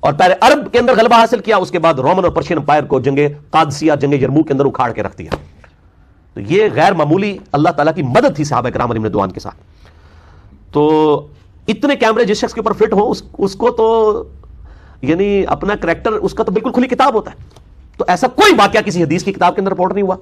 اور پہلے عرب کے اندر غلبہ حاصل کیا، اس کے بعد رومن اور پرشین امپائر کو جنگ قادسیہ، جنگ یرموک کے اندر اکھاڑ کے رکھ دیا. تو یہ غیر معمولی اللہ تعالیٰ کی مدد تھی صحابہ کرام علیہم رضوان کے ساتھ. تو اتنے کیمرے جس شخص کے اوپر فٹ ہو اس کو تو یعنی اپنا کریکٹر اس کا تو بالکل کھلی کتاب ہوتا ہے. تو ایسا کوئی واقعہ کسی حدیث کی کتاب کے اندر رپورٹ نہیں ہوا.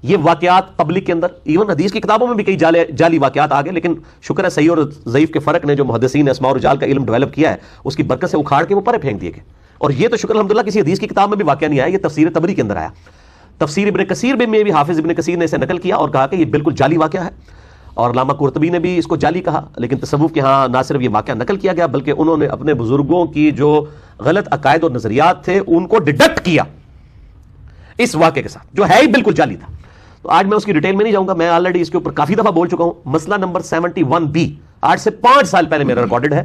یہ واقعات پبلک کے اندر، ایون حدیث کی کتابوں میں بھی کئی جعلی واقعات آگے، لیکن شکر ہے صحیح اور ضعیف کے فرق نے جو محدثین اسماء اور رجال کا علم ڈیولپ کیا ہے اس کی برکت سے اکھاڑ کے وہ پرے پھینک دیے گئے. اور یہ تو شکر الحمدللہ کسی حدیث کی کتاب میں بھی واقعہ نہیں آیا، یہ تفسیر تبری کے اندر آیا. تفسیر ابن کثیر میں بھی حافظ ابن کثیر نے اسے نقل کیا اور کہا کہ یہ بالکل جعلی واقعہ ہے. اور علامہ قرطبی نے بھی اس کو جعلی کہا. لیکن تصوف کے ہاں نہ صرف یہ واقعہ نقل کیا گیا بلکہ انہوں نے اپنے بزرگوں کی جو غلط عقائد اور نظریات تھے ان کو ڈیڈکٹ کیا اس واقعے کے ساتھ جو ہے ہی بالکل جعلی تھا. تو آج میں اس کی ڈیٹیل میں نہیں جاؤں گا، میں آلریڈی اس کے اوپر کافی دفعہ بول چکا ہوں. مسئلہ نمبر 71B آج سے 5 سال پہلے میرا ریکارڈڈ ہے.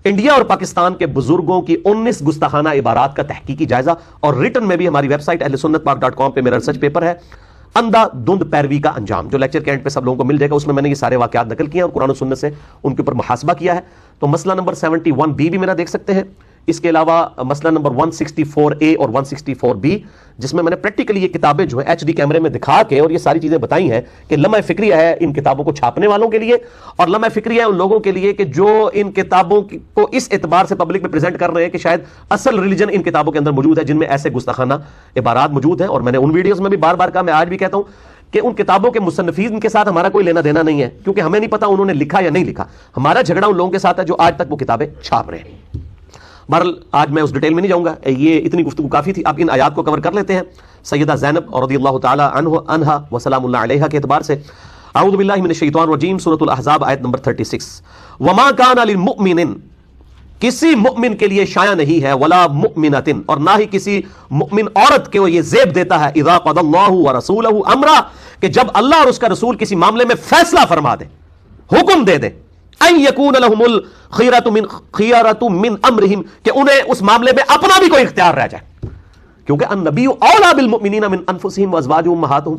انڈیا اور پاکستان کے بزرگوں کی 19 گستاخانہ عبارات کا تحقیقی جائزہ، اور ریٹن میں بھی ہماری ویب سائٹ ahlsunnatpark.com پہ میرا ریسرچ پیپر ہے اندھا دھند پیروی کا انجام، جو لیکچر کے اینڈ پہ سب لوگوں کو مل جائے گا. اس میں نے یہ سارے واقعات نقل کیے ہیں اور قرآن و سنت سے ان کے اوپر محاسبہ کیا ہے. تو مسئلہ نمبر 71B بھی میرا دیکھ سکتے ہیں. اس کے علاوہ مسئلہ نمبر 164A اور 164B جس میں نے پریکٹیکلی یہ کتابیں جو ہیں HD کیمرے میں دکھا کے اور یہ ساری چیزیں بتائی ہیں کہ لمحہ فکریہ ہے ان کتابوں کو چھاپنے والوں کے لیے اور لمحہ فکریہ ہے ان لوگوں کے لیے کہ جو ان کتابوں کو اس اعتبار سے پبلک میں پریزنٹ کر رہے ہیں کہ شاید اصل ریلیجن ان کتابوں کے اندر موجود ہے جن میں ایسے گستاخانہ عبارات موجود ہیں. اور میں نے ان ویڈیوز میں بھی بار بار کہا، میں آج بھی کہتا ہوں کہ ان کتابوں کے مصنفین کے ساتھ ہمارا کوئی لینا دینا نہیں ہے، کیونکہ ہمیں نہیں پتا انہوں نے لکھا یا نہیں لکھا. ہمارا جھگڑا ان لوگوں کے ساتھ ہے جو آج تک وہ کتابیں چھاپ رہے ہیں. بہرحال آج میں اس ڈیٹیل میں نہیں جاؤں گا، یہ اتنی گفتگو کافی تھی. آپ ان آیات کو کور کر لیتے ہیں. سیدہ زینب رضی اللہ تعالی عنہا وسلام اللہ علیہا کے اعتبار سے اعوذ باللہ من الشیطان الرجیم، سورۃ الاحزاب آیت نمبر 36. وما کان للمؤمن، کسی مؤمن کے لیے شایع نہیں ہے، ولا مؤمنۃ، اور نہ ہی کسی مؤمن عورت کے وہ یہ زیب دیتا ہے، اذا قضى اللہ ورسولہ امرا، کہ جب اللہ اور اس کا رسول کسی معاملے میں فیصلہ فرما دے، حکم دے دے، ان یکون لهم الخیرۃ من امرہم، کہ انہیں اس معاملے میں اپنا بھی کوئی اختیار رہ جائے. کیونکہ النبی اولی بالمؤمنین من انفسہم وازواجہم امہاتہم،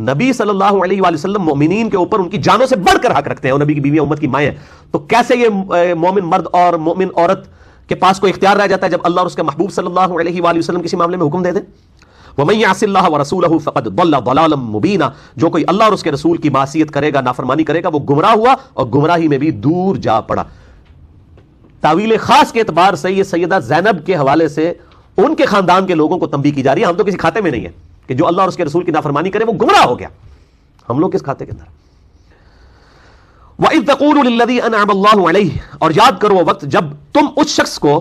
نبی صلی اللہ علیہ وآلہ وسلم مومنین کے اوپر ان کی جانوں سے بڑھ کر حق رکھتے ہیں، اور نبی کی بیوی امت کی مائیں ہیں. تو کیسے یہ مومن مرد اور مومن عورت کے پاس کوئی اختیار رہ جاتا ہے جب اللہ اور اس کے محبوب صلی اللہ علیہ وآلہ وسلم کسی معاملے میں حکم دے دیں؟ وَمَن يَعْصِ اللَّهَ وَرَسُولَهُ فَقَدْ ضَلَّ ضَلَالًا مُبِينًا، جو کوئی اللہ اور اس کے رسول کی معصیت کرے گا، نافرمانی کرے گا، وہ گمراہ ہوا اور گمراہی میں بھی دور جا پڑا. تعویل خاص کے اعتبار سے یہ سیدہ زینب کے حوالے سے ان کے خاندان کے لوگوں کو تنبیہ کی جا رہی ہے. ہم تو کسی کھاتے میں نہیں ہے کہ جو اللہ اور اس کے رسول کی نافرمانی کرے وہ گمراہ ہو گیا. ہم لوگ کس کھاتے کے اندر؟ وَإِذْ تَقُولُ لِلَّذِي أَنْعَمَ اللَّهُ عَلَيْهِ, اور یاد کرو وہ وقت جب تم اس شخص کو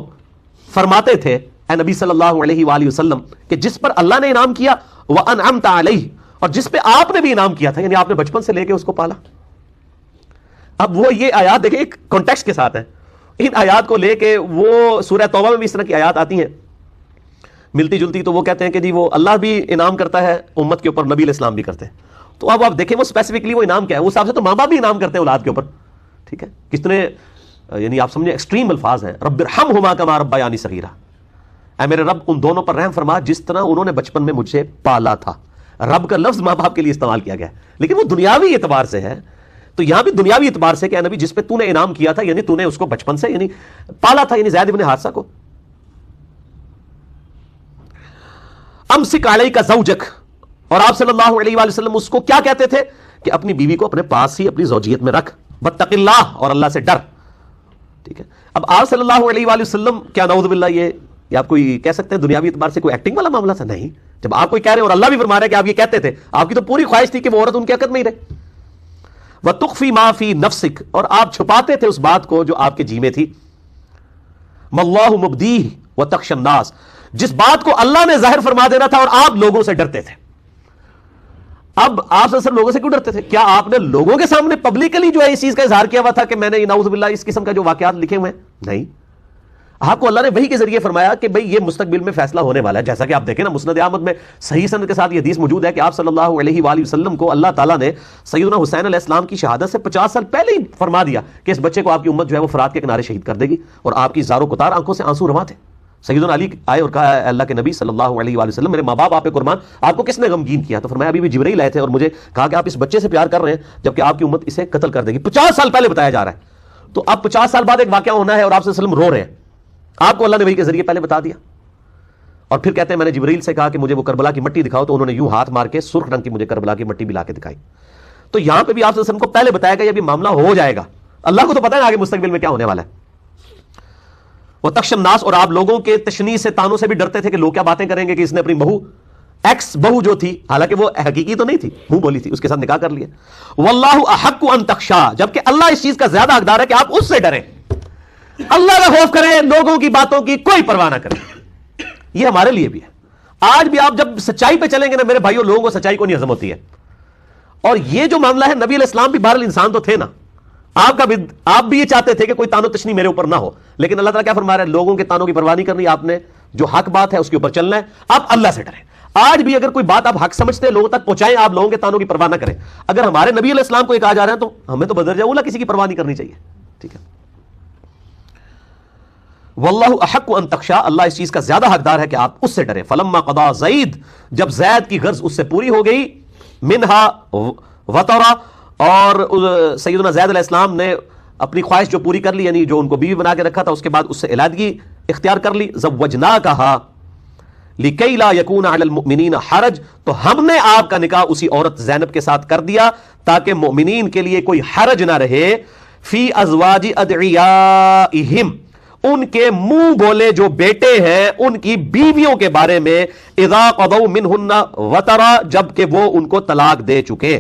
فرماتے تھے اے نبی صلی اللہ علیہ وآلہ وسلم کہ جس پر اللہ نے انعام کیا, وَأَنْعَمْتَ عَلَيْهِ, اور جس پہ آپ نے بھی انعام کیا تھا, یعنی آپ نے بچپن سے لے کے اس کو پالا. اب وہ یہ آیات دیکھیں ایک کانٹیکسٹ کے ساتھ ہیں. ان آیات کو لے کے وہ سورہ توبہ میں بھی اس طرح کی آیات آتی ہیں ملتی جلتی, تو وہ کہتے ہیں کہ جی وہ اللہ بھی انعام کرتا ہے امت کے اوپر, نبی علیہ السلام بھی کرتے ہیں. تو اب آپ دیکھیں وہ اسپیسیفکلی وہ انعام کیا ہے. اس حساب سے تو ماں باپ بھی انعام کرتے ہیں اولاد کے اوپر, ٹھیک ہے, کتنے یعنی آپ سمجھیں ایکسٹریم الفاظ ہیں. رب ارحمہما کما ربیانی صغیرا, اے میرے رب ان دونوں پر رحم فرما جس طرح انہوں نے بچپن میں مجھے پالا تھا. رب کا لفظ ماں باپ کے لیے استعمال کیا گیا ہے, لیکن وہ دنیاوی اعتبار سے ہے. تو یہاں بھی دنیاوی اعتبار سے کہ اے نبی جس پہ تو نے انعام کیا تھا, یعنی تو نے اس کو بچپن سے یعنی پالا تھا, یعنی زید ابن حارثہ کو. امسک علیک زوجک, اور آپ صلی اللہ علیہ وآلہ وسلم اس کو کیا کہتے تھے کہ اپنی بیوی کو اپنے پاس ہی اپنی زوجیت میں رکھ, واتق اللہ, اور اللہ سے ڈر. ٹھیک ہے, اب آپ صلی اللہ علیہ وآلہ وسلم کیا نعوذ باللہ یہ آپ کوئی کہہ سکتے ہیں دنیاوی اعتبار سے کوئی ایکٹنگ والا معاملہ تھا؟ نہیں. جب آپ کوئی کہہ رہے ہیں اور اللہ بھی فرما رہا ہے کہ آپ یہ کہتے تھے, آپ کی تو پوری خواہش تھی کہ وہ عورت ان کی حقت میں ہی رہے. وَتُخْفِي مَا فِي نَفْسِكَ, اور آپ چھپاتے تھے اس بات کو جو آپ کے جی میں تھی. وَاللَّهُ مُبْدِيهِ وَتَخْشَى النَّاسَ, جس بات کو اللہ نے ظاہر فرما دینا تھا اور آپ لوگوں سے ڈرتے تھے. اب آپ صرف لوگوں سے کیوں ڈرتے تھے؟ کیا آپ نے لوگوں کے سامنے پبلکلی جو ہے اس چیز کا اظہار کیا ہوا تھا کہ میں نے نعوذ باللہ اس قسم کا جو واقعات لکھے ہوئے ہیں؟ نہیں. آپ کو اللہ نے وحی کے ذریعے فرمایا کہ بھئی یہ مستقبل میں فیصلہ ہونے والا ہے. جیسا کہ آپ دیکھیں نا مسند احمد میں صحیح سند کے ساتھ یہ حدیث موجود ہے کہ آپ صلی اللہ علیہ وآلہ وسلم کو اللہ تعالیٰ نے سیدنا حسین علیہ السلام کی شہادت سے 50 سال پہلے ہی فرما دیا کہ اس بچے کو آپ کی امت جو ہے وہ فرات کے کنارے شہید کر دے گی, اور آپ کی زار و کتار آنکھوں سے آنسو رواں تھے. سیدنا علی آئے اور کہا اللہ کے نبی صلی اللہ علیہ وآلہ وسلم میرے ماں باپ آپ پہ قربان, آپ کو کس نے غمگین کیا؟ تو فرمایا ابھی بھی جبرائیل آئے تھے اور مجھے کہا کہ آپ اس بچے سے پیار کر رہے ہیں جبکہ آپ کی امت اسے قتل کر دے گی. 50 سال پہلے بتایا جا رہا ہے. تو اب 50 سال بعد ایک واقعہ ہونا ہے اور آپ صلی اللہ علیہ وسلم رو رہے ہیں. آپ کو اللہ نے وحی کے ذریعے پہلے بتا دیا. اور پھر کہتے ہیں میں نے جبرائیل سے کہا کہ مجھے وہ کربلا کی مٹی دکھاؤ, تو انہوں نے یوں ہاتھ مار کے سرخ رنگ کی مجھے کربلا کی مٹی بھی لا کے دکھائی. تو یہاں پہ بھی آپ صلی اللہ علیہ وسلم کو پہلے بتایا گیا یہ بھی معاملہ ہو جائے گا. اللہ کو تو پتہ ہے آگے مستقبل میں کیا ہونے والا ہے. وہ تخشى الناس, اور آپ لوگوں کے تشنیع سے تانوں سے بھی ڈرتے تھے کہ لوگ کیا باتیں کریں گے کہ اس نے اپنی بہو ایکس بہو جو تھی, حالانکہ وہ حقیقی تو نہیں تھی, منہ بولی تھی, اس کے ساتھ نکاح کر لیا. واللہ احق ان تخشى, جبکہ اللہ اس چیز کا زیادہ حقدار ہے کہ آپ اس سے ڈریں, اللہ کا خوف کریں, لوگوں کی باتوں کی کوئی پرواہ نہ کریں. یہ ہمارے لیے بھی ہے. آج بھی آپ جب سچائی پہ چلیں گے نا میرے بھائیوں, لوگوں کو سچائی کو نہیں ہضم ہوتی ہے. اور یہ جو معاملہ ہے, نبی علیہ السلام بھی بہرحال انسان تو تھے نا, آپ بھی یہ چاہتے تھے کہ کوئی تانو تشنی میرے اوپر نہ ہو, لیکن اللہ تعالیٰ کیا فرما رہا ہے, لوگوں کے تانوں کی پرواہ نہیں کرنی, آپ نے جو حق بات ہے اس کے اوپر چلنا ہے, آپ اللہ سے ڈریں. آج بھی اگر کوئی بات آپ حق سمجھتے ہیں لوگوں تک پہنچائیں, آپ لوگوں کے تانوں کی پرواہ نہ کریں. اگر ہمارے نبی علیہ السلام کو یہ کہا جا رہا ہے تو ہمیں تو بدرجہ اولا کسی کی پرواہ نہیں کرنی چاہیے. ٹھیک ہے. واللہ احق ان تخشى, اللہ اس چیز کا زیادہ حقدار ہے کہ آپ اس سے ڈریں. فلما قضا زید, جب زید کی غرض اس سے پوری ہو گئی, منہا وطرا, اور سیدنا زید علیہ السلام نے اپنی خواہش جو پوری کر لی, یعنی جو ان کو بیوی بنا کے رکھا تھا, اس کے بعد اس سے علیحدگی اختیار کر لی. زوجناکہا لکی لا یکون علی المؤمنین حرج, تو ہم نے آپ کا نکاح اسی عورت زینب کے ساتھ کر دیا تاکہ مؤمنین کے لیے کوئی حرج نہ رہے. فی ازواج ادعیائہم, ان کے منہ بولے جو بیٹے ہیں ان کی بیویوں کے بارے میں, اذا قضوا منہن وطرا, جب کہ وہ ان کو طلاق دے چکے.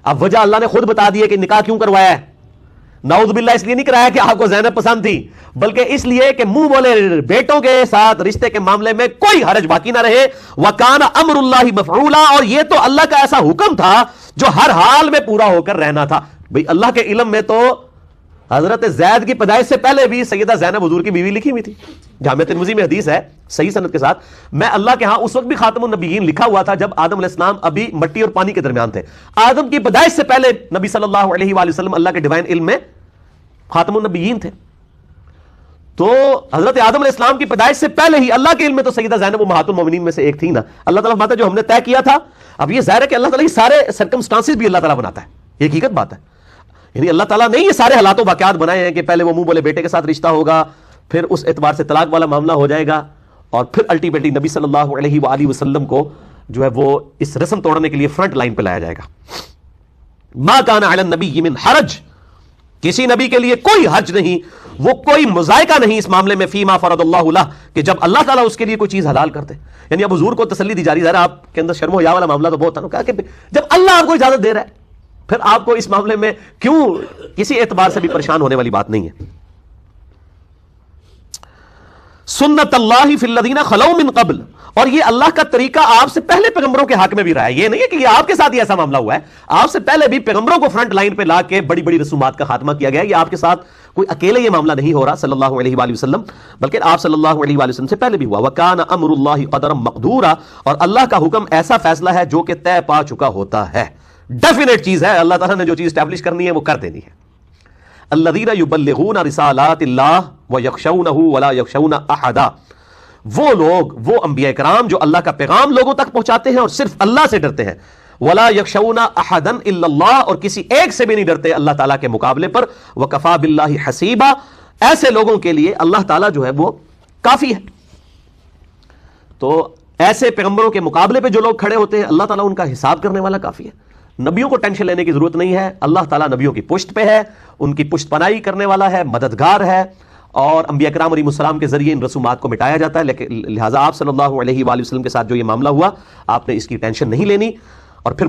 اب وجہ اللہ نے خود بتا دی ہے کہ نکاح کیوں کروایا ہے. نعوذ باللہ اس لیے نہیں کرایا کہ آپ کو زینب پسند تھی, بلکہ اس لیے کہ منہ بولے بیٹوں کے ساتھ رشتے کے معاملے میں کوئی حرج باقی نہ رہے. وَكَانَ أَمْرُ اللَّهِ مَفْعُولًا, اور یہ تو اللہ کا ایسا حکم تھا جو ہر حال میں پورا ہو کر رہنا تھا. بھئی اللہ کے علم میں تو حضرت زید کی پیدائش سے پہلے بھی سیدہ زینب حضور کی بیوی لکھی ہوئی تھی. جامع ترمذی میں حدیث ہے صحیح سند کے ساتھ, میں اللہ کے ہاں اس وقت بھی خاتم النبیین لکھا ہوا تھا جب آدم علیہ السلام ابھی مٹی اور پانی کے درمیان تھے. آدم کی پیدائش سے پہلے نبی صلی اللہ علیہ وآلہ وسلم اللہ کے ڈیوائن علم میں خاتم النبیین تھے. تو حضرت آدم علیہ السلام کی پیدائش سے پہلے ہی اللہ کے علم میں تو سیدہ زینب امہات المومنین میں سے ایک تھی نا. اللہ تعالیٰ فرماتا ہے جو ہم نے طے کیا تھا. اب یہ ظاہر ہے کہ اللہ تعالیٰ یہ سارے سرکمسٹانسز بھی اللہ تعالیٰ بناتا ہے, یہ حقیقت بات ہے. یعنی اللہ تعالیٰ نے یہ سارے حالات و واقعات بنائے ہیں کہ پہلے وہ منہ بولے بیٹے کے ساتھ رشتہ ہوگا, پھر اس اعتبار سے طلاق والا معاملہ ہو جائے گا, اور پھر الٹیمیٹلی نبی صلی اللہ علیہ وآلہ وسلم کو جو ہے وہ اس رسم توڑنے کے لیے فرنٹ لائن پہ لایا جائے گا. ما کان علی النبی من حرج, کسی نبی کے لیے کوئی حرج نہیں، وہ کوئی مذائقہ نہیں اس معاملے میں فیما فرض اللہ لہ، کہ جب اللہ تعالیٰ اس کے لیے کوئی چیز حلال کرتے. یعنی اب حضور کو تسلی دی جا رہی ہے. ذرا آپ کے اندر شرم و حیا والا معاملہ تو بہت تھا نا، کہا کہ جب اللہ آپ کو اجازت دے رہا ہے پھر آپ کو اس معاملے میں کیوں کسی اعتبار سے بھی پریشان ہونے والی بات نہیں ہے. سنت اللہ فی الذین خلو من قبل، اور یہ اللہ کا طریقہ آپ سے پہلے پیغمبروں کے حق میں بھی رہا ہے. یہ نہیں ہے کہ یہ آپ کے ساتھ ہی ایسا معاملہ ہوا ہے، آپ سے پہلے بھی پیغمبروں کو فرنٹ لائن پہ لا کے بڑی بڑی رسومات کا خاتمہ کیا گیا ہے. یہ آپ کے ساتھ کوئی اکیلے یہ معاملہ نہیں ہو رہا صلی اللہ علیہ وآلہ وسلم، بلکہ آپ صلی اللہ علیہ وآلہ وسلم سے پہلے بھی ہوا. وَكَانَ أَمْرُ اللَّهِ قَدَرًا مَقْدُورًا، اور اللہ کا حکم ایسا فیصلہ ہے جو کہ طے پا چکا ہوتا ہے، ڈیفینیٹ چیز ہے. اللہ تعالیٰ نے جو چیز اسٹیبلش کرنی ہے وہ کر دینی ہے. الَّذِينَ يُبَلِّغُونَ رِسَالَاتِ اللَّهِ وَيَخْشَوْنَهُ وَلَا يَخْشَوْنَ أَحَدًا، وہ لوگ، وہ انبیاء کرام جو اللہ کا پیغام لوگوں تک پہنچاتے ہیں اور صرف اللہ سے ڈرتے ہیں. وَلَا يَخْشَوْنَ أَحَدًا إِلَّا اللَّهَ، اور کسی ایک سے بھی نہیں ڈرتے اللہ تعالیٰ کے مقابلے پر. وَكَفَى بِاللَّهِ حَسِيبًا، ایسے لوگوں کے لیے اللہ تعالیٰ جو ہے وہ کافی ہے. تو ایسے پیغمبروں کے مقابلے پہ جو لوگ کھڑے ہوتے ہیں اللہ تعالیٰ ان کا حساب کرنے والا کافی ہے. نبیوں کو ٹینشن لینے کی ضرورت نہیں ہے. اللہ تعالیٰ نبیوں کی پشت پہ ہے، ان کی پشت پناہی کرنے والا ہے، مددگار ہے، اور انبیاء کرام علیہ السلام کے ذریعے ان رسومات کو مٹایا جاتا ہے. لیکن لہٰذا آپ صلی اللہ علیہ وآلہ وسلم کے ساتھ جو یہ معاملہ ہوا، آپ نے اس کی ٹینشن نہیں لینی. اور پھر